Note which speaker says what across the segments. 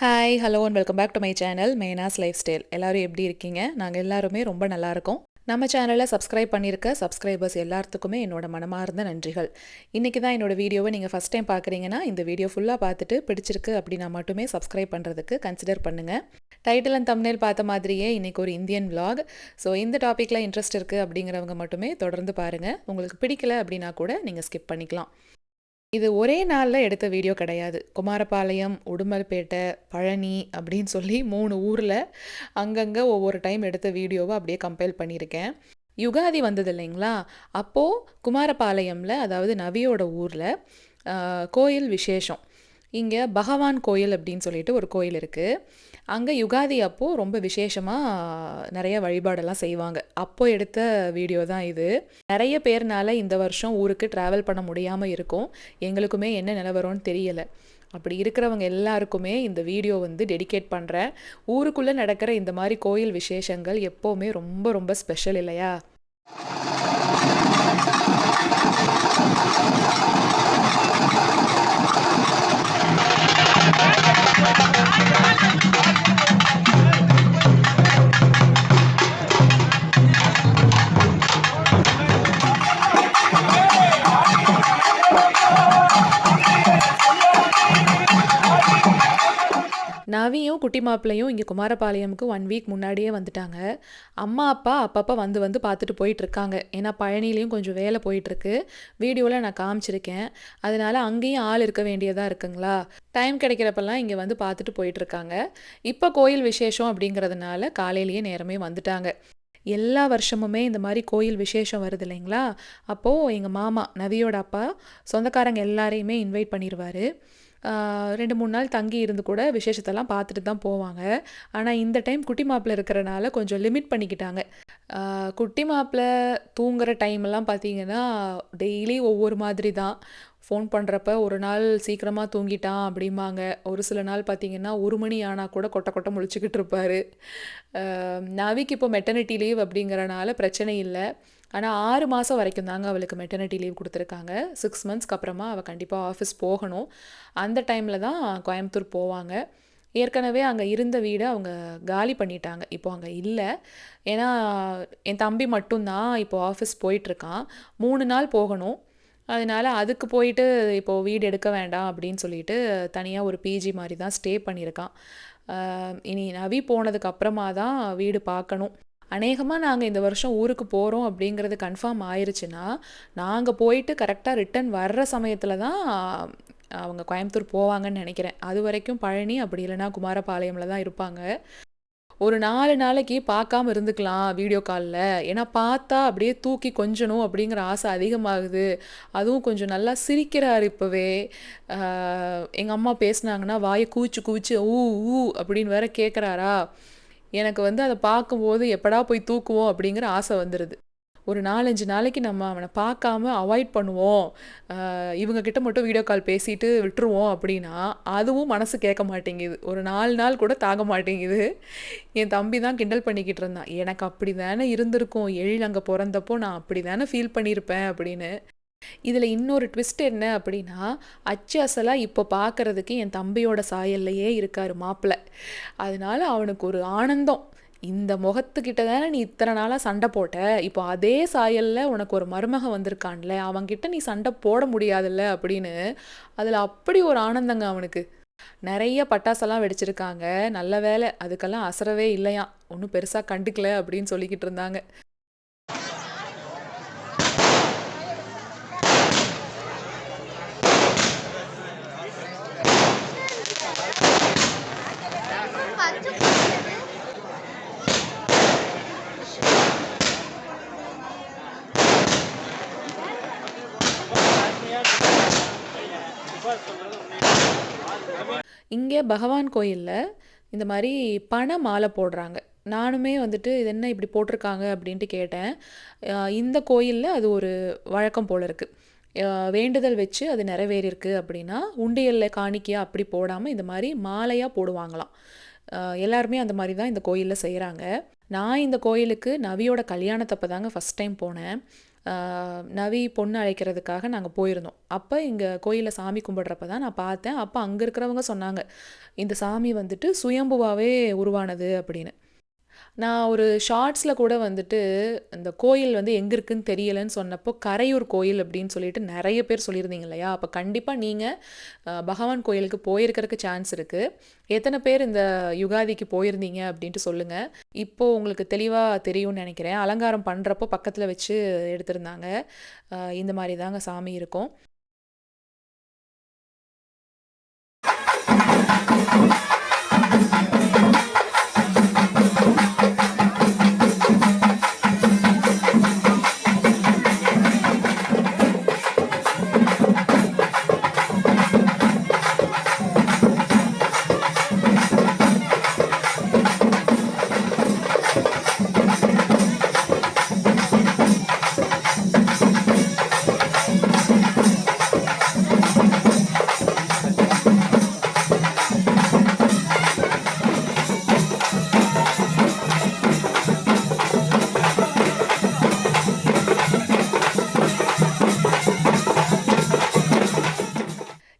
Speaker 1: Hi hello and welcome back to my channel Meena's lifestyle. எல்லோரும் எப்படி இருக்கீங்க? நாங்கள் எல்லாருமே ரொம்ப நல்லாயிருக்கோம். நம்ம சேனலை சப்ஸ்கிரைப் பண்ணியிருக்க சப்ஸ்கிரைபர்ஸ் எல்லாத்துக்குமே என்னோட மனமார்ந்த நன்றிகள். இன்றைக்கி தான் என்னோட வீடியோவை நீங்கள் ஃபஸ்ட் டைம் பார்க்குறீங்கன்னா இந்த வீடியோ ஃபுல்லாக பார்த்துட்டு பிடிச்சிருக்கு அப்படின்னா மட்டுமே சப்ஸ்கிரைப் பண்ணுறதுக்கு கன்சிடர் பண்ணுங்கள். டைட்டில் அண்ட் தம்ப்நெயில் பார்த்த மாதிரியே இன்றைக்கி ஒரு இந்தியன் vlog. ஸோ இந்த டாப்பிக்கில் இன்ட்ரெஸ்ட் இருக்குது அப்படிங்கிறவங்க மட்டுமே தொடர்ந்து பாருங்கள். உங்களுக்கு பிடிக்கல அப்படின்னா கூட நீங்கள் ஸ்கிப் பண்ணிக்கலாம். இது ஒரே நாளில் எடுத்த வீடியோ கிடையாது. குமாரபாளையம், உடுமல்பேட்டை, பழனி அப்படின்னு சொல்லி 3 ஊரில் அங்கங்கே ஒவ்வொரு டைம் எடுத்த வீடியோவை அப்படியே கம்பைல் பண்ணியிருக்கேன். யுகாதி வந்தது இல்லைங்களா, அப்போது குமாரபாளையமில், அதாவது நவியோட ஊரில் கோயில் விசேஷம். இங்கே பகவான் கோயில் அப்படின்னு சொல்லிட்டு ஒரு கோயில் இருக்குது. அங்கே யுகாதி அப்போது ரொம்ப விசேஷமாக நிறைய வழிபாடெல்லாம் செய்வாங்க. அப்போ எடுத்த வீடியோ தான் இது. நிறைய பேர்னால இந்த வருஷம் ஊருக்கு ட்ராவல் பண்ண முடியாமல் இருக்கும். எங்களுக்குமே என்ன நிலவரம்னு தெரியலை. அப்படி இருக்கிறவங்க எல்லாருக்குமே இந்த வீடியோ டெடிகேட் பண்ணுறேன். ஊருக்குள்ளே நடக்கிற இந்த மாதிரி கோயில் விசேஷங்கள் எப்போவுமே ரொம்ப ரொம்ப ஸ்பெஷல் இல்லையா? நவியும் குட்டி மாப்பிள்ளையும் இங்கே குமாரபாளையமுக்கு 1 வீக் முன்னாடியே வந்துட்டாங்க. அம்மா அப்பா அப்பப்போ வந்து பார்த்துட்டு போயிட்டுருக்காங்க. ஏன்னா பழனிலையும் கொஞ்சம் வேலை போயிட்டுருக்கு. வீடியோவில் நான் காமிச்சிருக்கேன். அதனால் அங்கேயும் ஆள் இருக்க வேண்டியதாக இருக்குங்களா, டைம் கிடைக்கிறப்பெல்லாம் இங்கே வந்து பார்த்துட்டு போயிட்டுருக்காங்க. இப்போ கோயில் விசேஷம் அப்படிங்கிறதுனால காலையிலேயே நேரமே வந்துட்டாங்க. எல்லா வருஷமுமே இந்த மாதிரி கோயில் விசேஷம் வருது இல்லைங்களா, அப்போது எங்கள் மாமா நவியோட அப்பா சொந்தக்காரங்க எல்லாரையுமே இன்வைட் பண்ணிடுவார். 2-3 நாள் தங்கி இருந்து கூட விசேஷத்தெல்லாம் பார்த்துட்டு தான் போவாங்க. ஆனால் இந்த டைம் குட்டி மாப்பிள்ளை இருக்கிறனால கொஞ்சம் லிமிட் பண்ணிக்கிட்டாங்க. குட்டி மாப்பிள்ளை தூங்குகிற டைமெல்லாம் பார்த்தீங்கன்னா டெய்லி ஒவ்வொரு மாதிரி தான். ஃபோன் பண்ணுறப்ப ஒரு நாள் சீக்கிரமாக தூங்கிட்டான் அப்படிம்பாங்க. ஒரு சில நாள் பார்த்திங்கன்னா 1 மணி ஆனால் கூட கொட்டை கொட்டை முழிச்சிக்கிட்டு இருப்பார். நவிக்கு இப்போ மெட்டர்னிட்டி லீவ் அப்படிங்கிறனால பிரச்சனை இல்லை. ஆனால் 6 மாதம் வரைக்கும் தாங்க அவளுக்கு மெட்டர்னிட்டி லீவ் கொடுத்துருக்காங்க. 6 மந்த்ஸ்க்கு அப்புறமா அவள் கண்டிப்பாக ஆஃபீஸ் போகணும். அந்த டைமில் தான் கோயம்புத்தூர் போவாங்க. ஏற்கனவே அங்கே இருந்த வீடை அவங்க காலி பண்ணிட்டாங்க. இப்போது அங்கே இல்லை. ஏன்னா என் தம்பி மட்டும்தான் இப்போது ஆஃபீஸ் போயிட்டுருக்கான். 3 நாள் போகணும். அதனால் அதுக்கு போயிட்டு இப்போது வீடு எடுக்க வேண்டாம் அப்படின்னு சொல்லிட்டு தனியாக ஒரு பிஜி மாதிரி தான் ஸ்டே பண்ணியிருக்கான். இனி நவி போனதுக்கு அப்புறமா தான் வீடு பார்க்கணும். அநேகமாக நாங்கள் இந்த வருஷம் ஊருக்கு போகிறோம் அப்படிங்கிறது கன்ஃபார்ம் ஆயிடுச்சுன்னா, நாங்கள் போயிட்டு கரெக்டாக ரிட்டன் வர்ற சமயத்தில் தான் அவங்க கோயம்புத்தூர் போவாங்கன்னு நினைக்கிறேன். அது வரைக்கும் பழனி அப்படி இல்லைனா குமாரபாளையமில் தான் இருப்பாங்க. ஒரு 4 நாளைக்கு பார்க்காம இருந்துக்கலாம் வீடியோ காலில். ஏன்னா பார்த்தா அப்படியே தூக்கி கொஞ்சணும் அப்படிங்கிற ஆசை அதிகமாகுது. அதுவும் கொஞ்சம் நல்லா சிரிக்கிறார் இப்போவே. எங்கள் அம்மா பேசுனாங்கன்னா வாயை கூச்சு கூச்சு ஊ ஊ அப்படின்னு வேற கேட்குறாரா. எனக்கு அதை பார்க்கும்போது எப்படா போய் தூக்குவோம் அப்படிங்கிற ஆசை வந்துடுது. ஒரு 4-5 நாளைக்கு நம்ம அவனை பார்க்காம அவாய்ட் பண்ணுவோம், இவங்கக்கிட்ட மட்டும் வீடியோ கால் பேசிட்டு விட்டுருவோம் அப்படின்னா அதுவும் மனசு கேட்க மாட்டேங்குது. ஒரு 4 நாள் கூட தாங்க மாட்டேங்குது. என் தம்பி தான் கிண்டல் பண்ணிக்கிட்டு இருந்தான், எனக்கு அப்படி தானே இருந்திருக்கும், எழில் அங்கே பிறந்தப்போ நான் அப்படி தானே ஃபீல் பண்ணியிருப்பேன் அப்படின்னு. இதில் இன்னொரு ட்விஸ்ட் என்ன அப்படின்னா, அச்சு அசலாக இப்போ பார்க்குறதுக்கு என் தம்பியோட சாயல்லையே இருக்கார் மாப்பிள்ளை. அதனால அவனுக்கு ஒரு ஆனந்தம். இந்த முகத்துக்கிட்ட தானே நீ இத்தனை நாளாக சண்டை போட்ட, இப்போ அதே சாயலில் உனக்கு ஒரு மருமகன் வந்திருக்கான்ல, அவன்கிட்ட நீ சண்டை போட முடியாதுல்ல அப்படின்னு. அதில் அப்படி ஒரு ஆனந்தங்க அவனுக்கு. நிறைய பட்டாசெல்லாம் வெடிச்சிருக்காங்க. நல்ல வேலை அதுக்கெல்லாம் அசரவே இல்லையாம், ஒன்றும் பெருசாக கண்டுக்கல அப்படின்னு சொல்லிக்கிட்டு இருந்தாங்க. இங்கே பகவான் கோயிலில் இந்த மாதிரி பனை மாலை போடுறாங்க. நானுமே இது என்ன இப்படி போட்டிருக்காங்க அப்படின்ட்டு கேட்டேன். இந்த கோயிலில் அது ஒரு வழக்கம் போல் இருக்குது. வேண்டுதல் வச்சு அது நிறைவேறிருக்கு அப்படின்னா உண்டியலில் காணிக்கையாக அப்படி போடாமல் இந்த மாதிரி மாலையாக போடுவாங்களாம். எல்லாருமே அந்த மாதிரி தான் இந்த கோயிலில் செய்கிறாங்க. நான் இந்த கோயிலுக்கு நவியோட கல்யாணத்தப்போ தாங்க ஃபஸ்ட் டைம் போனேன். நவி பொண்ணு அழைக்கிறதுக்காக நாங்கள் போயிருந்தோம். அப்போ இங்கே கோயிலில் சாமி கும்பிட்றப்ப தான் நான் பார்த்தேன். அப்போ அங்கே இருக்கிறவங்க சொன்னாங்க, இந்த சாமி வந்துட்டு சுயம்புவாகவே உருவானது அப்படின்னு. நான் ஒரு ஷார்ட்ஸில் கூட வந்துட்டு இந்த கோயில் வந்து எங்கே இருக்குன்னு தெரியலைன்னு சொன்னப்போ கரையூர் கோயில் அப்படின்னு சொல்லிட்டு நிறைய பேர் சொல்லியிருந்தீங்க இல்லையா? அப்போ கண்டிப்பாக நீங்கள் பகவான் கோயிலுக்கு போயிருக்கிறதுக்கு சான்ஸ் இருக்குது. எத்தனை பேர் இந்த யுகாதிக்கு போயிருந்தீங்க அப்படின்ட்டு சொல்லுங்கள். இப்போது உங்களுக்கு தெளிவாக தெரியும்னு நினைக்கிறேன். அலங்காரம் பண்ணுறப்போ பக்கத்தில் வச்சு எடுத்திருந்தாங்க. இந்த மாதிரி தாங்க சாமி இருக்கும்.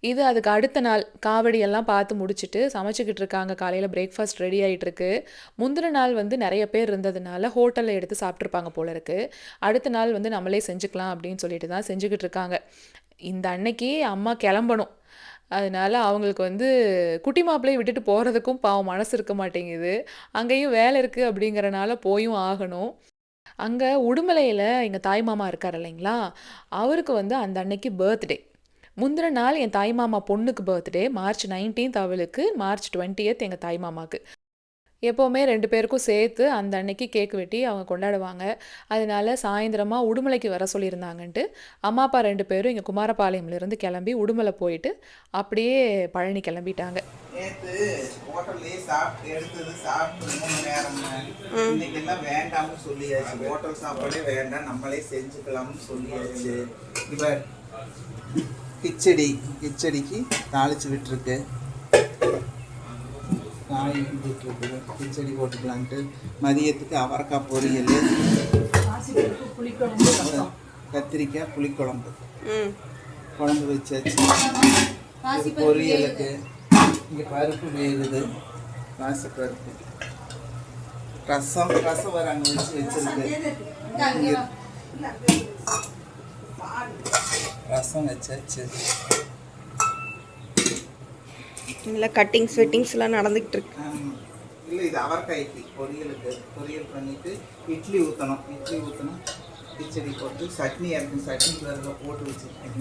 Speaker 1: இது அதுக்கு அடுத்த நாள் காவடியெல்லாம் பார்த்து முடிச்சுட்டு சமைச்சிக்கிட்டு இருக்காங்க. காலையில் பிரேக்ஃபாஸ்ட் ரெடி ஆகிட்டுருக்கு. முந்தின நாள் வந்து நிறைய பேர் இருந்ததுனால ஹோட்டலில் எடுத்து சாப்பிட்ருப்பாங்க போல இருக்குது. அடுத்த நாள் வந்து நம்மளே செஞ்சுக்கலாம் அப்படின்னு சொல்லிட்டு தான் செஞ்சுக்கிட்டு இருக்காங்க. இந்த அன்னைக்கு அம்மா கிளம்பணும். அதனால அவங்களுக்கு வந்து குட்டி மாப்பிள்ளையை விட்டுட்டு போகிறதுக்கும் பாவம் மனசு இருக்க மாட்டேங்குது. அங்கேயும் வேலை இருக்குது அப்படிங்கிறனால போயும் ஆகணும். அங்கே உடுமலையில் எங்கள் தாய் மாமா இருக்கார் இல்லைங்களா, அவருக்கு வந்து அந்த அன்னைக்கு பர்த்டே. முந்தின நாள் என் தாய் மாமா பொண்ணுக்கு பர்த்டே, மார்ச் 19 அவளுக்கு, மார்ச் 20 எங்கள் தாய் மாமாவுக்கு. எப்போவுமே 2 பேருக்கும் சேர்த்து அந்த அன்னைக்கு கேக் வெட்டி அவங்க கொண்டாடுவாங்க. அதனால சாயந்தரமாக உடுமலைக்கு வர சொல்லியிருந்தாங்கன்ட்டு அம்மா அப்பா 2 பேரும் இங்கே குமாரபாளையம்லேருந்து கிளம்பி உடுமலை போயிட்டு அப்படியே பழனி கிளம்பிட்டாங்க.
Speaker 2: நேற்று ஹோட்டல்லே எடுத்தது சாப்பிட்டு 3 நேரம் இன்னைக்கெல்லாம் வேண்டாம்னு சொல்லியாச்சு. ஹோட்டல் சாப்பாடே வேண்டாம், நம்மளே செஞ்சுக்கலாம்னு சொல்லியாச்சு. இப்போ கிச்சடிக்கு தாளிச்சு விட்டுருக்கு, காய் விட்டுருக்கு, கிச்சடி போட்டுக்கலான்ட்டு. மதியத்துக்கு அவரைக்காய் பொரியல், கத்திரிக்காய் புளிக்குழம்பு குழம்பு வச்சாச்சு. பொரியலுக்கு இங்கே பருப்பு வேகுது, பாசிப்பருப்பு. ரசம் வர அங்கே வச்சிருக்கு. ரசம் வச்சாச்சு.
Speaker 3: இல்லை கட்டிங்ஸ் வெட்டிங்ஸ்லாம் நடந்துக்கிட்டு இருக்கு.
Speaker 2: இல்லை, இது அவரைக்காய்க்கு பொரியல் பண்ணிவிட்டு இட்லி ஊற்றணும். கிச்சடி போட்டு சட்னி இறக்கணும். சட்னி கலரில் போட்டு வச்சுருக்கேன்.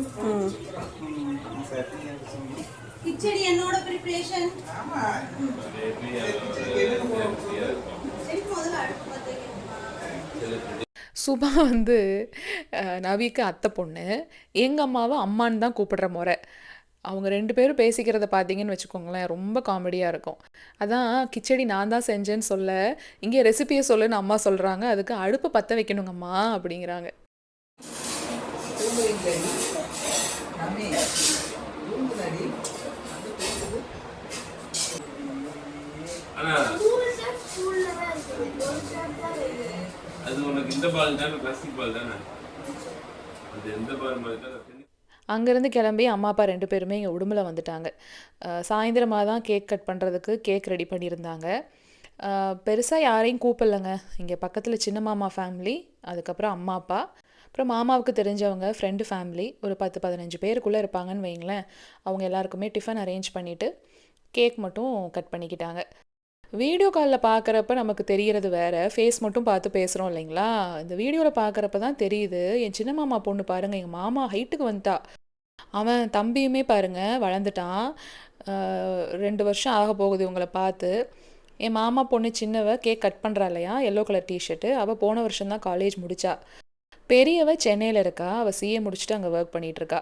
Speaker 2: சட்னி இறக்கணும்.
Speaker 4: கிச்சடி என்னோட ப்ரிப்பரேஷன்.
Speaker 2: ஆமாம்,
Speaker 1: சுபா வந்து நவிக்கு அத்தை பொண்ணு, எங்கள் அம்மாவை அம்மான்னு தான் கூப்பிடுற முறை. அவங்க 2 பேரும் பேசிக்கிறத பார்த்தீங்கன்னு வச்சுக்கோங்களேன், ரொம்ப காமெடியாக இருக்கும். அதான் கிச்சடி நான் தான் செஞ்சேன்னு சொல்ல, இங்கே ரெசிபியை சொல்லுன்னு அம்மா சொல்கிறாங்க. அதுக்கு அடுப்பு பற்ற வைக்கணுங்கம்மா அப்படிங்கிறாங்க. அங்கேருந்து கிளம்பி அம்மா அப்பா 2 பேருமே இங்கே உடுமலை வந்துட்டாங்க. சாயந்தரமாக தான் கேக் கட் பண்ணுறதுக்கு கேக் ரெடி பண்ணியிருந்தாங்க. பெருசாக யாரையும் கூப்பிடலைங்க. இங்கே பக்கத்தில் சின்ன மாமா ஃபேமிலி, அதுக்கப்புறம் அம்மா அப்பா, அப்புறம் மாமாவுக்கு தெரிஞ்சவங்க ஃப்ரெண்டு ஃபேமிலி, ஒரு 10-15 பேருக்குள்ளே இருப்பாங்கன்னு வைங்களேன். அவங்க எல்லாருக்குமே டிஃபன் அரேஞ்ச் பண்ணிவிட்டு கேக் மட்டும் கட் பண்ணிக்கிட்டாங்க. வீடியோ காலில் பார்க்குறப்ப நமக்கு தெரிகிறது வேறு, ஃபேஸ் மட்டும் பார்த்து பேசுகிறோம் இல்லைங்களா. இந்த வீடியோவில் பார்க்குறப்ப தான் தெரியுது. என் சின்ன மாமா பொண்ணு பாருங்கள், எங்கள் மாமா ஹைட்டுக்கு வந்துட்டா. அவன் தம்பியுமே பாருங்கள் வளர்ந்துட்டான். 2 வருஷம் ஆக போகுது இவங்களை பார்த்து. என் மாமா பொண்ணு சின்னவ கேக் கட் பண்ணுறா இல்லையா, எல்லோ கலர் டிஷர்ட்டு, அவள் போன வருஷம்தான் காலேஜ் முடித்தா. பெரியவ சென்னையில் இருக்கா, அவள் சிஏ முடிச்சுட்டு அங்கே ஒர்க் பண்ணிகிட்ருக்கா.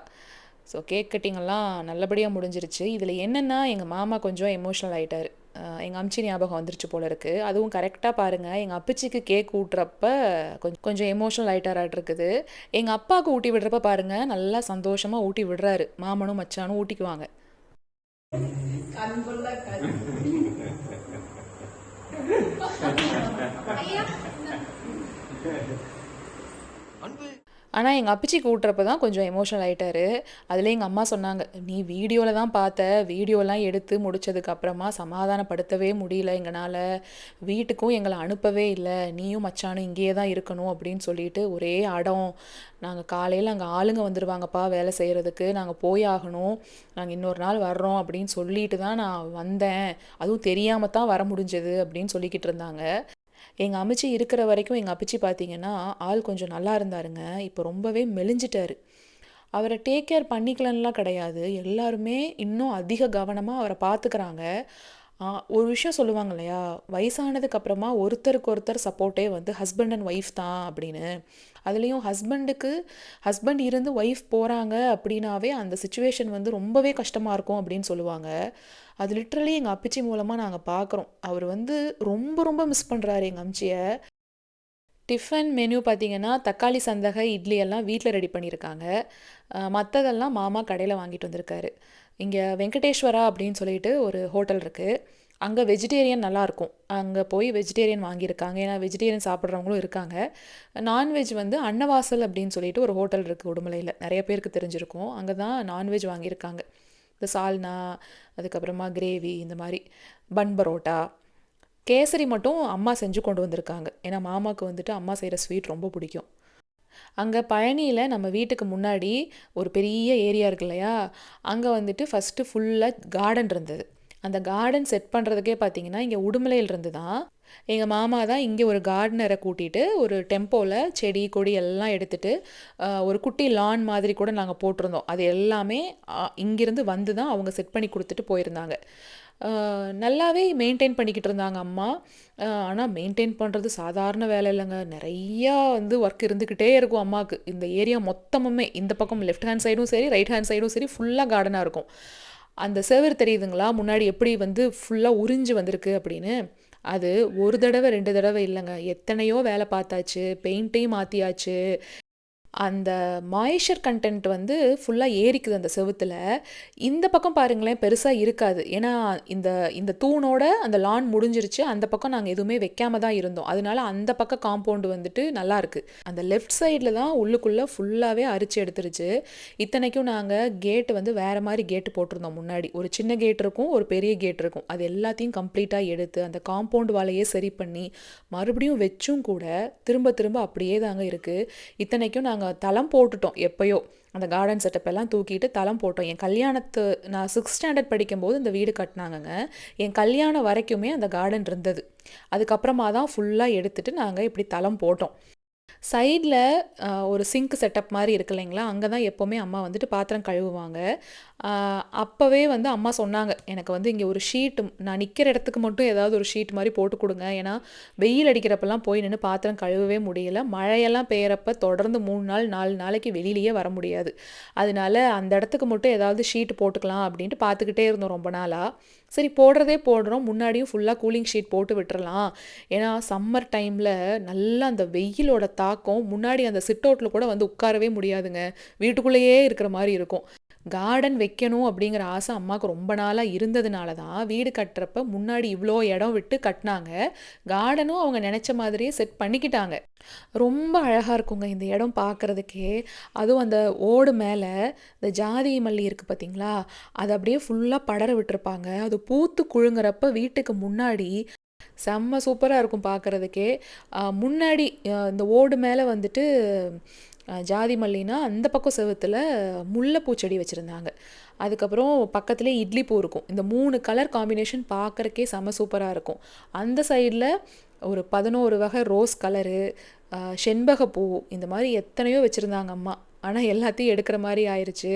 Speaker 1: ஸோ கேக் கட்டிங்கெல்லாம் நல்லபடியாக முடிஞ்சிருச்சு. இதில் என்னென்னா எங்கள் மாமா கொஞ்சம் எமோஷ்னல் ஆகிட்டார். எங்கள் அம்ச்சி ஞாபகம் வந்துருச்சு போல இருக்குது. அதுவும் கரெக்டாக பாருங்கள், எங்கள் அப்பச்சிக்கு கேக் ஊட்டுறப்ப கொஞ்சம் எமோஷ்னல் ஆகிட்டாராட்டிருக்குது. எங்கள் அப்பாவுக்கு ஊட்டி விடுறப்ப பாருங்கள் நல்லா சந்தோஷமாக ஊட்டி விடுறாரு. மாமனும் மச்சானும் ஊட்டிக்குவாங்க. ஆனால் எங்கள் அப்பச்சி கூட்டுறப்ப தான் கொஞ்சம் எமோஷனல் ஆகிட்டாரு. அதில் எங்கள் அம்மா சொன்னாங்க, நீ வீடியோவில் தான் பார்த்த, வீடியோலாம் எடுத்து முடித்ததுக்கப்புறமா சமாதானப்படுத்தவே முடியல எங்களால், வீட்டுக்கும் எங்களை அனுப்பவே இல்லை, நீயும் மச்சானும் இங்கேயே தான் இருக்கணும் அப்படின்னு சொல்லிட்டு ஒரே அடம். நாங்கள் காலையில் அங்கே ஆளுங்க வந்துடுவாங்கப்பா வேலை செய்கிறதுக்கு, நாங்கள் போய் ஆகணும், நாங்கள் இன்னொரு நாள் வர்றோம் அப்படின்னு சொல்லிட்டு தான் நான் வந்தேன், அதுவும் தெரியாமல் தான் வர முடிஞ்சது அப்படின்னு சொல்லிக்கிட்டு இருந்தாங்க. எங்கள் அம்மிச்சி இருக்கிற வரைக்கும் எங்கள் அப்பச்சி பார்த்தீங்கன்னா ஆள் கொஞ்சம் நல்லா இருந்தாருங்க. இப்போ ரொம்பவே மெலிஞ்சிட்டாரு. அவரை டேக் கேர் பண்ணிக்கலன்னுலாம் கிடையாது, எல்லாருமே இன்னும் அதிக கவனமாக அவரை பார்த்துக்கிறாங்க. ஒரு விஷயம் சொல்லுவாங்க இல்லையா, வயசானதுக்கு அப்புறமா ஒருத்தருக்கு ஒருத்தர் சப்போர்ட்டே வந்து ஹஸ்பண்ட் அண்ட் ஒய்ஃப் தான் அப்படின்னு. அதுலேயும் ஹஸ்பண்ட் இருந்து ஒய்ஃப் போகிறாங்க அப்படின்னாவே அந்த சுச்சுவேஷன் வந்து ரொம்பவே கஷ்டமாக இருக்கும் அப்படின்னு சொல்லுவாங்க. அது லிட்ரலி எங்கள் அப்பச்சி மூலமாக நாங்கள் பார்க்குறோம். அவர் வந்து ரொம்ப ரொம்ப மிஸ் பண்ணுறாரு எங்கள் அம்ச்சியை. டிஃபன் மெனு பார்த்தீங்கன்னா தக்காளி சந்தகை இட்லி எல்லாம் வீட்டில் ரெடி பண்ணியிருக்காங்க. மற்றதெல்லாம் மாமா கடையில் வாங்கிட்டு வந்திருக்காரு. இங்கே வெங்கடேஸ்வரா அப்படின்னு சொல்லிட்டு ஒரு ஹோட்டல் இருக்குது, அங்கே வெஜிடேரியன் நல்லாயிருக்கும், அங்கே போய் வெஜிடேரியன் வாங்கியிருக்காங்க. ஏன்னா வெஜிடேரியன் சாப்பிட்றவங்களும் இருக்காங்க. நான்வெஜ் வந்து அன்னவாசல் அப்படின்னு சொல்லிட்டு ஒரு ஹோட்டல் இருக்குது உடுமலையில், நிறைய பேருக்கு தெரிஞ்சிருக்கும். அங்கே தான் நான்வெஜ் வாங்கியிருக்காங்க. இந்த சால்னா, அதுக்கப்புறமா கிரேவி, இந்த மாதிரி பன் பரோட்டா, கேசரி மட்டும் அம்மா செஞ்சு கொண்டு வந்திருக்காங்க. ஏன்னா மாமாவுக்கு வந்துட்டு அம்மா செய்கிற ஸ்வீட் ரொம்ப பிடிக்கும். அங்கே பழனியில் நம்ம வீட்டுக்கு முன்னாடி ஒரு பெரிய ஏரியா இருக்கு இல்லையா, அங்கே வந்துட்டு ஃபஸ்ட்டு ஃபுல்லாக கார்டன் இருந்தது. அந்த கார்டன் செட் பண்ணுறதுக்கே பார்த்தீங்கன்னா இங்கே உடுமலையிலிருந்து தான் எங்கள் மாமா தான் இங்கே ஒரு கார்டனரை கூட்டிகிட்டு ஒரு டெம்போவில் செடி கொடி எல்லாம் எடுத்துகிட்டு ஒரு குட்டி லான் மாதிரி கூட நாங்கள் போட்டிருந்தோம். அது எல்லாமே இங்கேருந்து வந்து தான் அவங்க செட் பண்ணி கொடுத்துட்டு போயிருந்தாங்க. நல்லாவே மெயின்டைன் பண்ணிக்கிட்டு இருந்தாங்க அம்மா. ஆனால் மெயின்டைன் பண்ணுறது சாதாரண வேலை இல்லைங்க, நிறையா வந்து ஒர்க் இருந்துக்கிட்டே இருக்கும் அம்மாவுக்கு. இந்த ஏரியா மொத்தமுமே இந்த பக்கம் லெஃப்ட் ஹேண்ட் சைடும் சரி, ரைட் ஹேண்ட் சைடும் சரி, ஃபுல்லாக கார்டனாக இருக்கும். அந்த செவுரு தெரியுதுங்களா முன்னாடி எப்படி வந்து ஃபுல்லாக உறிஞ்சு வந்திருக்கு அப்படின்னு. அது ஒரு தடவை 2 தடவை இல்லைங்க, எத்தனையோ வேலை பார்த்தாச்சு, பெயிண்ட்டையும் மாற்றியாச்சு. அந்த மாய்ஸ்சர் கண்டென்ட் வந்து ஃபுல்லாக ஏறிக்குது அந்த செவுத்துல. இந்த பக்கம் பாருங்களேன் பெருசாக இருக்காது, ஏன்னா இந்த இந்த தூணோட அந்த லான் முடிஞ்சிருச்சு. அந்த பக்கம் நாங்கள் எதுவுமே வைக்காம தான் இருந்தோம், அதனால அந்த பக்கம் காம்பவுண்டு வந்துட்டு நல்லா இருக்கு. அந்த லெஃப்ட் சைடில் தான் உள்ளுக்குள்ளே ஃபுல்லாகவே அரிச்சு எடுத்துருச்சு. இத்தனைக்கும் நாங்கள் கேட்டு வந்து வேறு மாதிரி கேட்டு போட்டிருந்தோம். முன்னாடி ஒரு சின்ன கேட் இருக்கும், ஒரு பெரிய கேட் இருக்கும். அது எல்லாத்தையும் கம்ப்ளீட்டாக எடுத்து அந்த காம்பவுண்ட் வாலையே சரி பண்ணி மறுபடியும் வச்சும் கூட திரும்ப திரும்ப அப்படியே தாங்க இருக்குது. இத்தனைக்கும் நாங்கள் தளம் போட்டுட்டோம் எப்பயோ, அந்த கார்டன் செட்டப் எல்லாம் தூக்கிட்டு தளம் போட்டோம். என் கல்யாணத்து நான் 6th ஸ்டாண்டர்ட் படிக்கும்போது இந்த வீடு கட்டினாங்கங்க. என் கல்யாணம் வரைக்குமே அந்த கார்டன் இருந்தது. அதுக்கப்புறமா தான் ஃபுல்லாக எடுத்துட்டு நாங்கள் இப்படி தளம் போட்டோம். சைடில் ஒரு சிங்க் செட்டப் மாதிரி இருக்கு இல்லைங்களா, அங்கே தான் எப்போவுமே அம்மா வந்துட்டு பாத்திரம் கழுவுவாங்க. அப்போவே வந்து அம்மா சொன்னாங்க, எனக்கு வந்து இங்கே ஒரு ஷீட்டு, நான் நிற்கிற இடத்துக்கு மட்டும் ஏதாவது ஒரு ஷீட் மாதிரி போட்டு கொடுங்க, ஏன்னா வெயில் அடிக்கிறப்பெல்லாம் போய் நின்று பாத்திரம் கழுவவே முடியல. மழையெல்லாம் பெய்யறப்ப தொடர்ந்து 3 நாள் 4 நாளைக்கு வெளியிலேயே வர முடியாது. அதனால அந்த இடத்துக்கு மட்டும் ஏதாவது ஷீட் போட்டுக்கலாம் அப்படின்ட்டு பார்த்துக்கிட்டே இருந்தோம் ரொம்ப நாளாக. சரி போடுறதே போடுறோம், முன்னாடியும் ஃபுல்லாக கூலிங் ஷீட் போட்டு விட்டுறலாம். ஏன்னா சம்மர் டைமில் நல்லா அந்த வெயிலோட தாக்கம் முன்னாடி அந்த சிட் அவுட்டில் கூட வந்து உட்காரவே முடியாதுங்க, வீட்டுக்குள்ளேயே இருக்கிற மாதிரி இருக்கும். கார்டன் வைக்கணும் அப்படிங்கிற ஆசை அம்மாவுக்கு ரொம்ப நாளாக இருந்ததுனால தான் வீடு கட்டுறப்ப முன்னாடி இவ்வளோ இடம் விட்டு கட்டினாங்க. கார்டனும் அவங்க நினச்ச மாதிரியே செட் பண்ணிக்கிட்டாங்க. ரொம்ப அழகாக இருக்குங்க இந்த இடம் பார்க்குறதுக்கே. அதுவும் அந்த ஓடு மேலே இந்த ஜாதி மல்லி இருக்குது பார்த்தீங்களா, அது அப்படியே ஃபுல்லாக படர விட்டுருப்பாங்க. அது பூத்து குழுங்குறப்ப வீட்டுக்கு முன்னாடி செம்ம சூப்பராக இருக்கும் பார்க்குறதுக்கே. முன்னாடி இந்த ஓடு மேலே வந்துட்டு ஜாதி மல்லினா அந்த பக்கம் செவுத்தில் முல்லைப்பூ செடி வச்சுருந்தாங்க. அதுக்கப்புறம் பக்கத்துலேயே இட்லி பூ இருக்கும். இந்த 3 கலர் காம்பினேஷன் பார்க்குறக்கே செம்ம சூப்பராக இருக்கும். அந்த சைடில் ஒரு 11 வகை ரோஸ் கலரு, செண்பகப்பூ, இந்த மாதிரி எத்தனையோ வச்சுருந்தாங்க அம்மா. ஆனால் எல்லாத்தையும் எடுக்கிற மாதிரி ஆயிடுச்சு.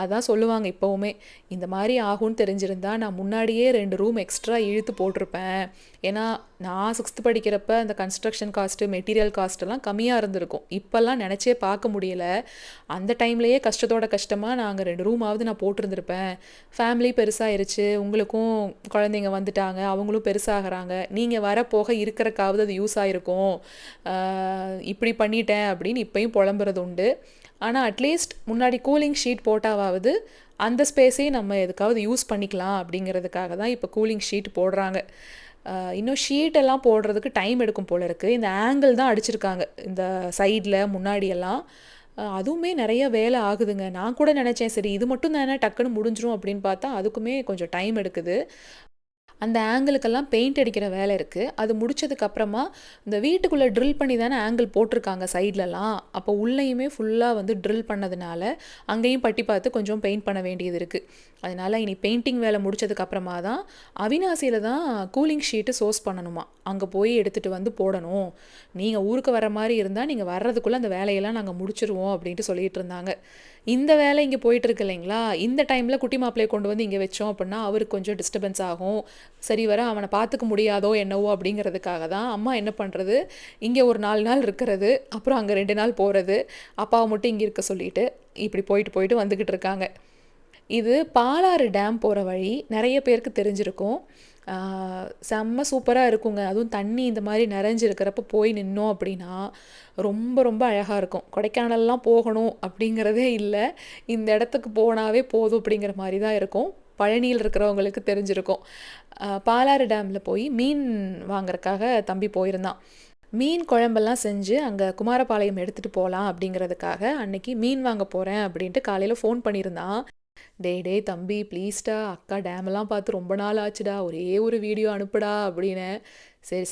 Speaker 1: அதான் சொல்லுவாங்க இப்போவுமே, இந்த மாதிரி ஆகும்னு தெரிஞ்சிருந்தா நான் முன்னாடியே 2 ரூம் எக்ஸ்ட்ரா இழுத்து போட்டிருப்பேன். ஏன்னா நான் 6th படிக்கிறப்ப அந்த கன்ஸ்ட்ரக்ஷன் காஸ்ட்டு, மெட்டீரியல் காஸ்ட்டெல்லாம் கம்மியாக இருந்திருக்கும். இப்போல்லாம் நினச்சே பார்க்க முடியல. அந்த டைம்லேயே கஷ்டத்தோட கஷ்டமாக நாங்கள் 2 ரூமாவது நான் போட்டிருந்துருப்பேன். ஃபேமிலி பெருசாகிருச்சு, உங்களுக்கும் குழந்தைங்க வந்துட்டாங்க, அவங்களும் பெருசாகிறாங்க, நீங்கள் வர போக இருக்கிறக்காவது அது யூஸ் ஆகிருக்கும், இப்படி பண்ணிட்டேன் அப்படின்னு இப்போயும் புலம்புறது உண்டு. ஆனால் அட்லீஸ்ட் முன்னாடி கூலிங் ஷீட் போட்டாவது அந்த ஸ்பேஸே நம்ம எதுக்காவது யூஸ் பண்ணிக்கலாம் அப்படிங்கிறதுக்காக தான் இப்போ கூலிங் ஷீட் போடுறாங்க. இன்னும் ஷீட்டெல்லாம் போடுறதுக்கு டைம் எடுக்கும் போல இருக்குது. இந்த ஆங்கிள் தான் அடிச்சிருக்காங்க இந்த சைடில் முன்னாடியெல்லாம். அதுவுமே நிறைய வேலை ஆகுதுங்க. நான் கூட நினச்சேன் சரி இது மட்டும் தானே டக்குன்னு முடிஞ்சிரும் அப்படின்னு பார்த்தா அதுக்குமே கொஞ்சம் டைம் எடுக்குது. அந்த ஆங்கிளுக்கெல்லாம் பெயிண்ட் அடிக்கிற வேலை இருக்குது. அது முடிச்சதுக்கப்புறமா இந்த வீட்டுக்குள்ளே ட்ரில் பண்ணி தானே ஆங்கிள் போட்டிருக்காங்க சைட்லலாம். அப்போ உள்ளேயுமே ஃபுல்லாக வந்து ட்ரில் பண்ணதுனால அங்கேயும் பட்டி பார்த்து கொஞ்சம் பெயிண்ட் பண்ண வேண்டியது இருக்குது. அதனால் இனி பெயிண்டிங் வேலை முடிச்சதுக்கப்புறமா தான் அவினாசியில் தான் கூலிங் ஷீட்டு சோர்ஸ் பண்ணணுமா. அங்கே போய் எடுத்துகிட்டு வந்து போடணும். நீங்கள் ஊருக்கு வர மாதிரி இருந்தால் நீங்கள் வர்றதுக்குள்ளே அந்த வேலையெல்லாம் நாங்கள் முடிச்சிருவோம் அப்படின்ட்டு சொல்லிகிட்டு இருந்தாங்க. இந்த வேலை இங்கே போயிட்டுருக்கு இல்லைங்களா, இந்த டைமில் குட்டி மாப்பிள்ளையை கொண்டு வந்து இங்கே வச்சோம் அப்படின்னா அவருக்கு கொஞ்சம் டிஸ்டர்பன்ஸ் ஆகும். சரி வர அவனை பார்த்துக்க முடியாதோ என்னவோ அப்படிங்கிறதுக்காக தான் அம்மா என்ன பண்ணுறது, இங்கே ஒரு 4 நாள் இருக்கிறது, அப்புறம் அங்கே 2 நாள் போகிறது, அப்பாவை மட்டும் இங்கே இருக்க சொல்லிட்டு இப்படி போயிட்டு வந்துக்கிட்டு இருக்காங்க. இது பாலாறு டேம் போகிற வழி நிறைய பேருக்கு தெரிஞ்சிருக்கும். செம்ம சூப்பராக இருக்குங்க. அதுவும் தண்ணி இந்த மாதிரி நிறைஞ்சிருக்கிறப்ப போய் நின்னோம் அப்படின்னா ரொம்ப ரொம்ப அழகாக இருக்கும். கொடைக்கானல்லாம் போகணும் அப்படிங்கிறதே இல்லை, இந்த இடத்துக்கு போனாவே போதும் அப்படிங்கிற மாதிரி தான் இருக்கும். பழனியில் இருக்கிறவங்களுக்கு தெரிஞ்சிருக்கும். பாலாறு டேமில் போய் மீன் வாங்குறதுக்காக தம்பி போயிருந்தான். மீன் குழம்பெல்லாம் செஞ்சு அங்கே குமாரபாளையம் எடுத்துகிட்டு போகலாம் அப்படிங்கிறதுக்காக அன்னைக்கு மீன் வாங்க போகிறேன் அப்படின்ட்டு காலையில் ஃபோன் பண்ணியிருந்தான். டேய் தம்பி ப்ளீஸ்டா, அக்கா டேமெல்லாம் பார்த்து ரொம்ப நாள் ஆச்சுடா, ஒரே ஒரு வீடியோ அனுப்புடா அப்படின்னேன்.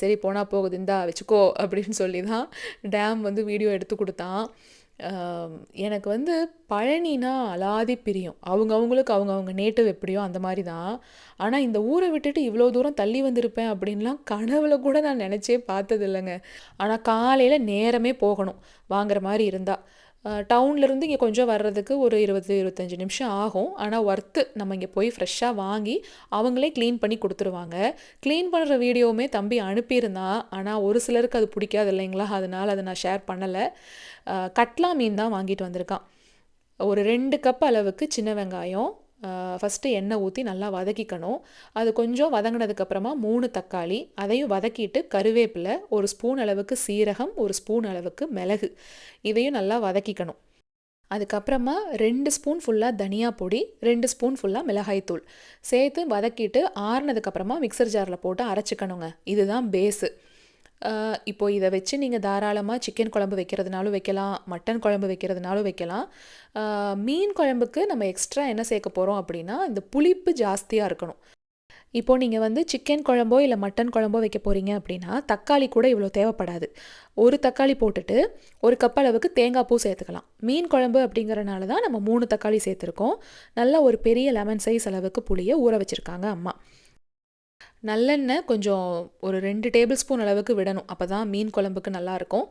Speaker 1: சரி போனால் போகுது, இந்தா வச்சுக்கோ அப்படின்னு சொல்லி தான் டேம் வந்து வீடியோ எடுத்து கொடுத்தான். எனக்கு வந்து பழனினா அலாதி பிரியம். அவங்கவுங்களுக்கு அவங்கவுங்க நேட்டிவ் எப்படியோ அந்த மாதிரி தான். ஆனால் இந்த ஊரை விட்டுட்டு இவ்வளோ தூரம் தள்ளி வந்திருப்பேன் அப்படின்லாம் கனவுல கூட நான் நினச்சே பார்த்தது இல்லைங்க. ஆனால் காலையில் நேரமே போகணும் வாங்குற மாதிரி இருந்தால். டவுன்லேருந்து இங்கே கொஞ்சம் வர்றதுக்கு ஒரு 20-25 நிமிஷம் ஆகும். ஆனால் ஒர்த்து, நம்ம இங்கே போய் ஃப்ரெஷ்ஷாக வாங்கி அவங்களே க்ளீன் பண்ணி கொடுத்துருவாங்க. க்ளீன் பண்ணுற வீடியோவுமே தம்பி அனுப்பியிருந்தான். ஆனால் ஒரு சிலருக்கு அது பிடிக்காது இல்லைங்களா, அதனால் அதை நான் ஷேர் பண்ணலை. கட்லா மீன் தான் வாங்கிட்டு வந்திருக்கான். ஒரு 2 கப் அளவுக்கு சின்ன வெங்காயம் ஃபஸ்ட்டு எண்ணெய் ஊற்றி நல்லா வதக்கிக்கணும். அது கொஞ்சம் வதங்கினதுக்கப்புறமா 3 தக்காளி, அதையும் வதக்கிட்டு கருவேப்பிலை, 1 ஸ்பூன் அளவுக்கு சீரகம், 1 ஸ்பூன் அளவுக்கு மிளகு, இதையும் நல்லா வதக்கிக்கணும். அதுக்கப்புறமா 2 ஸ்பூன் ஃபுல்லாக தனியா பொடி, 2 ஸ்பூன் ஃபுல்லாக மிளகாய்த்தூள் சேர்த்து வதக்கிட்டு ஆறுனதுக்கப்புறமா மிக்சர் ஜாரில் போட்டு அரைச்சிக்கணுங்க. இதுதான் பேஸு. இப்போது இதை வச்சு நீங்கள் தாராளமாக சிக்கன் குழம்பு வைக்கிறதுனாலும் வைக்கலாம், மட்டன் குழம்பு வைக்கிறதுனாலும் வைக்கலாம். மீன் குழம்புக்கு நம்ம எக்ஸ்ட்ரா என்ன சேர்க்க போகிறோம் அப்படின்னா இந்த புளிப்பு ஜாஸ்தியாக இருக்கணும். இப்போது நீங்கள் வந்து சிக்கன் குழம்போ இல்லை மட்டன் குழம்போ வைக்க போகிறீங்க அப்படின்னா தக்காளி கூட இவ்வளோ தேவைப்படாது. ஒரு தக்காளி போட்டுட்டு 1 கப் அளவுக்கு தேங்காய் பூ சேர்த்துக்கலாம். மீன் குழம்பு அப்படிங்கிறனால தான் நம்ம 3 தக்காளி சேர்த்துருக்கோம். நல்லா ஒரு பெரிய லெமன் சைஸ் அளவுக்கு புளியை ஊற வச்சுருக்காங்க அம்மா. நல்லெண்ணெய் கொஞ்சம் ஒரு 2 டேபிள் ஸ்பூன் அளவுக்கு விடணும், அப்போ தான் மீன் குழம்புக்கு நல்லாயிருக்கும்.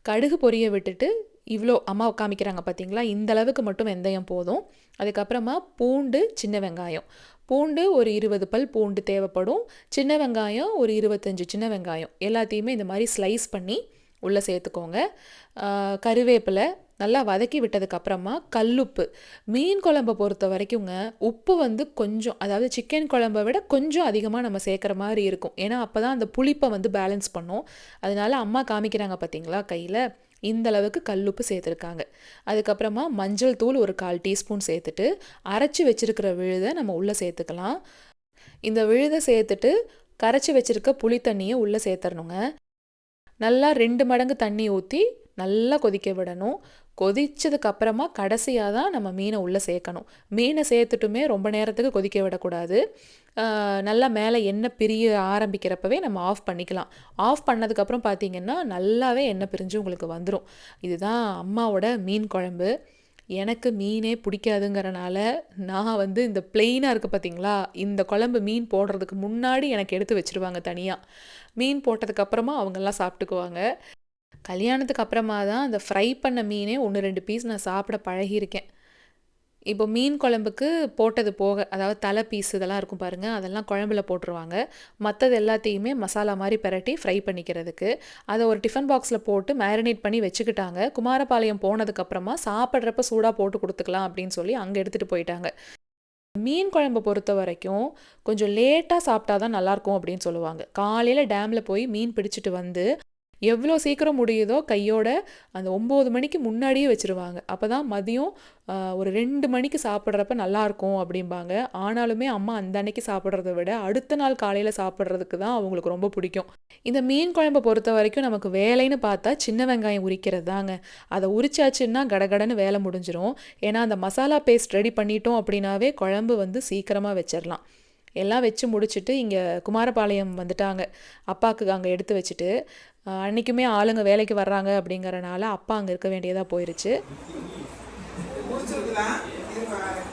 Speaker 1: கடுகு பொரிய விட்டுட்டு இவ்வளோ அம்மா காமிக்கிறாங்க பார்த்தீங்களா, இந்த அளவுக்கு மட்டும் வெந்தயம் போதும். அதுக்கப்புறமா பூண்டு, சின்ன வெங்காயம். பூண்டு ஒரு 20 பல் பூண்டு தேவைப்படும். சின்ன வெங்காயம் ஒரு 25 சின்ன வெங்காயம், எல்லாத்தையுமே இந்த மாதிரி ஸ்லைஸ் பண்ணி உள்ளே சேர்த்துக்கோங்க. கருவேப்பிலை நல்லா வதக்கி விட்டதுக்கப்புறமா கல்லுப்பு. மீன் குழம்பை பொறுத்த வரைக்குங்க உப்பு வந்து கொஞ்சம், அதாவது சிக்கன் குழம்பை விட கொஞ்சம் அதிகமாக நம்ம சேர்க்குற மாதிரி இருக்கும். ஏன்னா அப்போ தான் அந்த புளிப்பை வந்து பேலன்ஸ் பண்ணும். அதனால அம்மா காமிக்கிறாங்க பார்த்தீங்களா கையில், இந்த அளவுக்கு கல்லுப்பு சேர்த்துருக்காங்க. அதுக்கப்புறமா மஞ்சள் தூள் ஒரு 1/4 டீஸ்பூன் சேர்த்துட்டு அரைச்சி வச்சுருக்கிற விழுதை நம்ம உள்ளே சேர்த்துக்கலாம். இந்த விழுதை சேர்த்துட்டு கரைச்சி வச்சுருக்க புளி தண்ணியை உள்ளே சேர்த்துடணுங்க. நல்லா 2 மடங்கு தண்ணி ஊற்றி நல்லா கொதிக்க விடணும். கொதிச்சதுக்கப்புறமா கடைசியாக தான் நம்ம மீனை உள்ளே சேர்க்கணும். மீனை சேர்த்துட்டுமே ரொம்ப நேரத்துக்கு கொதிக்க விடக்கூடாது. நல்லா மேலே எண்ணெய் பிரிய ஆரம்பிக்கிறப்பவே நம்ம ஆஃப் பண்ணிக்கலாம். ஆஃப் பண்ணதுக்கப்புறம் பார்த்திங்கன்னா நல்லாவே எண்ணெய் பிரிஞ்சு உங்களுக்கு வந்துடும். இதுதான் அம்மாவோட மீன் குழம்பு. எனக்கு மீனே பிடிக்காதுங்கிறனால நான் வந்து இந்த பிளெயினாக இருக்குது பார்த்தீங்களா, இந்த குழம்பு மீன் போடுறதுக்கு முன்னாடி எனக்கு எடுத்து வச்சுருவாங்க தனியாக. மீன் போட்டதுக்கப்புறமா அவங்கெல்லாம் சாப்பிட்டுக்குவாங்க. கல்யாணத்துக்கு அப்புறமா தான் அந்த ஃப்ரை பண்ண மீனே 1-2 பீஸ் நான் சாப்பிட பழகியிருக்கேன். இப்போ மீன் குழம்புக்கு போட்டது போக, அதாவது தலை பீஸ் இதெல்லாம் இருக்கும் பாருங்கள், அதெல்லாம் குழம்புல போட்டுருவாங்க. மற்றது எல்லாத்தையுமே மசாலா மாதிரி பிரட்டி ஃப்ரை பண்ணிக்கிறதுக்கு அதை ஒரு டிஃபன் பாக்ஸில் போட்டு மேரினேட் பண்ணி வச்சுக்கிட்டாங்க. குமாரபாளையம் போனதுக்கப்புறமா சாப்பிட்றப்ப சூடாக போட்டு கொடுத்துக்கலாம் அப்படின்னு சொல்லி அங்கே எடுத்துகிட்டு போயிட்டாங்க. மீன் குழம்பை பொறுத்த வரைக்கும் கொஞ்சம் லேட்டாக சாப்பிட்டா தான் நல்லாயிருக்கும் அப்படின்னு சொல்லுவாங்க. காலையில் டேமில் போய் மீன் பிடிச்சிட்டு வந்து எவ்வளோ சீக்கிரம் முடியுதோ கையோட அந்த 9 மணிக்கு முன்னாடியே வச்சுருவாங்க. அப்போ தான் மதியம் ஒரு 2 மணிக்கு சாப்பிட்றப்ப நல்லாயிருக்கும் அப்படிம்பாங்க. ஆனாலுமே அம்மா அந்த அன்னைக்கு சாப்பிட்றத விட அடுத்த நாள் காலையில் சாப்பிட்றதுக்கு தான் அவங்களுக்கு ரொம்ப பிடிக்கும். இந்த மீன் குழம்பை பொறுத்த வரைக்கும் நமக்கு வேலைன்னு பார்த்தா சின்ன வெங்காயம் உரிக்கிறது தாங்க. அதை உரிச்சாச்சுன்னா கடகடன்னு வேலை முடிஞ்சிரும். ஏன்னா அந்த மசாலா பேஸ்ட் ரெடி பண்ணிட்டோம் அப்படின்னாவே குழம்பு வந்து சீக்கிரமாக வச்சிடலாம். எல்லாம் வச்சு முடிச்சுட்டு இங்கே குமாரபாளையம் வந்துட்டாங்க. அப்பாவுக்கு அங்கே எடுத்து வச்சுட்டு அன்றைக்குமே ஆளுங்க வேலைக்கு வர்றாங்க அப்படிங்கறனால அப்பா அங்கே இருக்க வேண்டியதாக போயிருச்சு.
Speaker 2: முடிச்சிருக்கலாம் இது பாரு.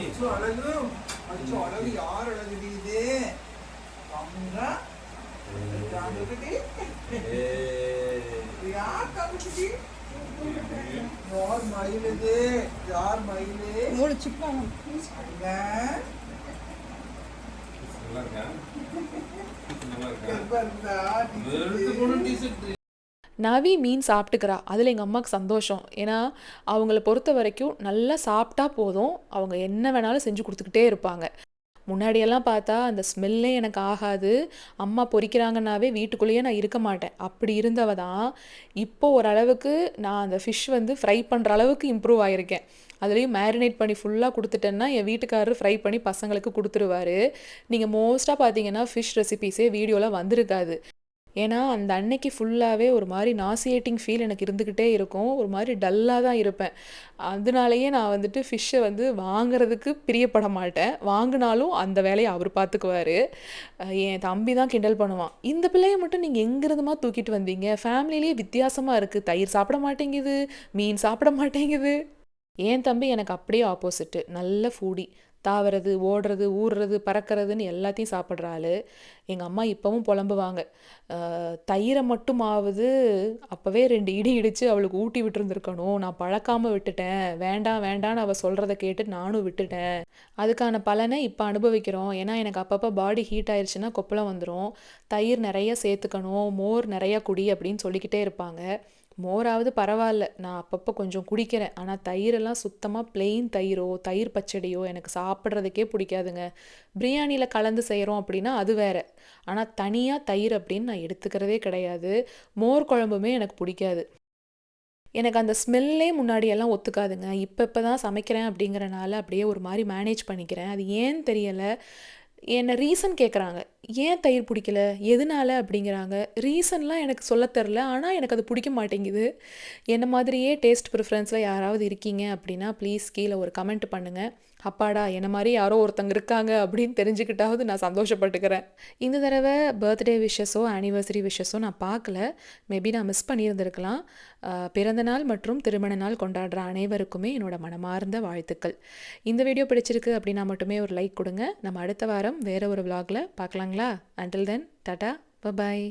Speaker 2: அச்சோ, அழகு அச்சோ, அழகு யார் அழகுடி இது? அம்மா, அழகுடி. யார் கவுச்சுடி? யார் மயில் இது? யார் மயில்?
Speaker 3: முழிச்சுப்பாங்க.
Speaker 1: நவி மீன் சாப்பிட்டுக்கிறா. அதில் எங்கள் அம்மாவுக்கு சந்தோஷம். ஏன்னா அவங்கள பொறுத்த வரைக்கும் நல்லா சாப்பிட்டா போதும், அவங்க என்ன வேணாலும் செஞ்சு கொடுத்துக்கிட்டே இருப்பாங்க. முன்னாடியெல்லாம் பார்த்தா அந்த ஸ்மெல்லே எனக்கு ஆகாது. அம்மா பொரிக்கிறாங்கன்னாவே வீட்டுக்குள்ளேயே நான் இருக்க மாட்டேன். அப்படி இருந்தவ தான் இப்போ ஓரளவுக்கு நான் அந்த ஃபிஷ் வந்து ஃப்ரை பண்ணுற அளவுக்கு இம்ப்ரூவ் ஆகியிருக்கேன். அதுலேயும் மேரினேட் பண்ணி ஃபுல்லாக கொடுத்துட்டேன்னா என் வீட்டுக்காரர் ஃப்ரை பண்ணி பசங்களுக்கு கொடுத்துருவாரு. நீங்கள் மோஸ்ட்டாக பார்த்தீங்கன்னா ஃபிஷ் ரெசிபீஸே வீடியோவில் வந்திருக்காது. ஏன்னா அந்த அன்னைக்கு ஃபுல்லாகவே ஒரு மாதிரி நாசியேட்டிங் ஃபீல் எனக்கு இருந்துக்கிட்டே இருக்கும். ஒரு மாதிரி டல்லாக தான் இருப்பேன். அதனாலேயே நான் வந்துட்டு ஃபிஷ்ஷை வந்து வாங்குறதுக்கு பிரியப்பட மாட்டேன். வாங்கினாலும் அந்த வேலையை அவர் பார்த்துக்குவார். என் தம்பி தான் கிண்டல் பண்ணுவான், இந்த பிள்ளையை மட்டும் நீங்கள் எங்கிருந்துமா தூக்கிட்டு வந்தீங்க? ஃபேமிலியிலேயே வித்தியாசமாக இருக்குது, தயிர் சாப்பிட மாட்டேங்குது, மீன் சாப்பிட மாட்டேங்குது. என் தம்பி எனக்கு அப்படியே ஆப்போசிட்டு. நல்ல ஃபூடி, தாவறது, ஓடுறது, ஊடுறது, பறக்கிறதுன்னு எல்லாத்தையும் சாப்பிட்ற ஆள். எங்கள் அம்மா இப்போவும் புலம்புவாங்க, தயிரை மட்டுமாவது அப்போவே 2 இடி இடித்து அவளுக்கு ஊட்டி விட்டுருந்துருக்கணும், நான் பழக்காமல் விட்டுட்டேன், வேண்டாம் வேண்டான்னு அவள் சொல்கிறத கேட்டு நானும் விட்டுட்டேன். அதுக்கான பலனை இப்போ அனுபவிக்கிறோம். ஏன்னா எனக்கு அப்பப்போ பாடி ஹீட் ஆயிடுச்சுன்னா கொப்பளம் வந்துடும். தயிர் நிறைய சேர்த்துக்கணும், மோர் நிறையா குடி அப்படின்னு சொல்லிக்கிட்டே இருப்பாங்க. மோராவது பரவாயில்ல, நான் அப்பப்போ கொஞ்சம் குடிக்கிறேன். ஆனால் தயிரெல்லாம் சுத்தமாக பிளெயின் தயிரோ தயிர் பச்சடியோ எனக்கு சாப்பிட்றதுக்கே பிடிக்காதுங்க. பிரியாணியில் கலந்து செய்கிறோம் அப்படின்னா அது வேறு. ஆனால் தனியாக தயிர் அப்படின்னு நான் எடுத்துக்கிறதே கிடையாது. மோர் குழம்புமே எனக்கு பிடிக்காது. எனக்கு அந்த ஸ்மெல்லே முன்னாடியெல்லாம் ஒத்துக்காதுங்க. இப்போ தான் சமைக்கிறேன் அப்படிங்கிறனால அப்படியே ஒரு மாதிரி மேனேஜ் பண்ணிக்கிறேன். அது ஏன்னு தெரியலை. என்னை ரீசன் கேட்குறாங்க, ஏன் தயிர் பிடிக்கல, எதனால அப்படிங்கிறாங்க. ரீசன்லாம் எனக்கு சொல்ல தெரில, ஆனால் எனக்கு அது பிடிக்க மாட்டேங்குது. என்ன மாதிரியே டேஸ்ட் ப்ரிஃபரன்ஸில் யாராவது இருக்கீங்க அப்படின்னா ப்ளீஸ் கீழே ஒரு கமெண்ட் பண்ணுங்கள். அப்பாடா என்ன மாதிரி யாரோ ஒருத்தங்க இருக்காங்க அப்படின்னு தெரிஞ்சுக்கிட்டாவது நான் சந்தோஷப்பட்டுக்கிறேன். இந்த தடவை பர்த்டே விஷஸோ ஆனிவர்சரி விஷஸோ நான் பார்க்கல. மேபி நான் மிஸ் பண்ணியிருந்திருக்கலாம். பிறந்தநாள் மற்றும் திருமண நாள் கொண்டாடுற அனைவருக்குமே என்னோட மனமார்ந்த வாழ்த்துக்கள். இந்த வீடியோ பிடிச்சிருக்கு அப்படின்னா மட்டுமே ஒரு லைக் கொடுங்க. நம்ம அடுத்த வாரம் வேறு ஒரு vlogல பார்க்கலாங்களா? Until then, Tata, bye bye.